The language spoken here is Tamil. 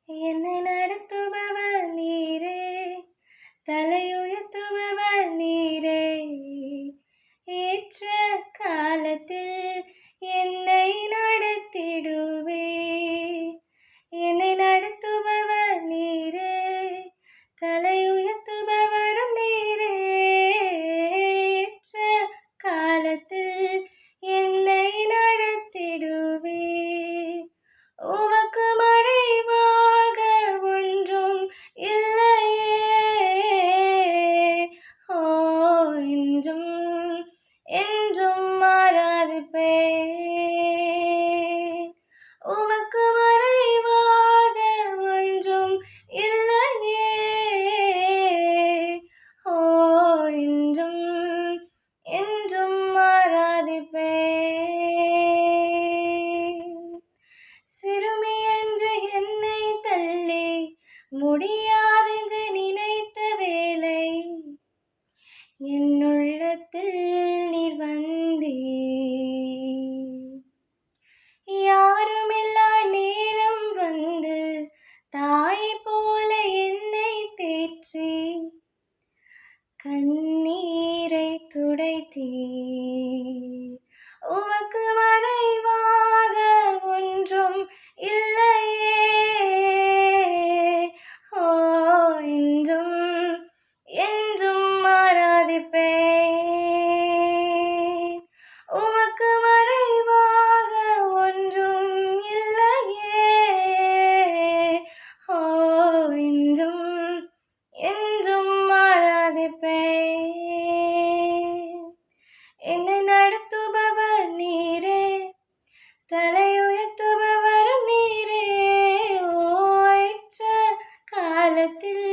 என்னை நடத்துபவர் நீரே, தலையுயர்த்துபவர் நீரே. ஏற்ற காலத்தில் என்னை நடத்திடுவே. என்னை நடத்துபவர் நீரே, தலையுயர்த்துபவரும் நீரே. ஏற்ற காலத்தில் என்னை நடத்திடுவே. உமக்கு மறைவாக ஒன்றும் இல்லையே. ஓ, இன்றும் என்றும் ஆராதிப்பேன். உமக்கு மறைவாக ஒன்றும் இல்லையே. ஓ, இன்றும் என்றும் ஆராதிப்பேன். சிறுமி என்று என்னை தள்ளி முடியாதென்று நினைத்த வேளை என்னுள்ளத்தில் நீர் வந்தீர். யாருமில்லா நேரம் வந்து தாய் போல என்னை தேற்றி கண்ணீரை துடைத்தீர். உமக்கு மறைவாக ஒன்றும் இல்லையே. ஓ, இன்றும் என்றும் ஆராதிப்பேன். உமக்கு மறைவாக ஒன்றும் இல்லையே. ஓ, இன்றும் என்றும் ஆராதிப்பேன். என்னை நடத்துபவர் நீரே, தலையுயர்த்துபவரும் நீரே. ஓ, ஏற்ற காலத்தில்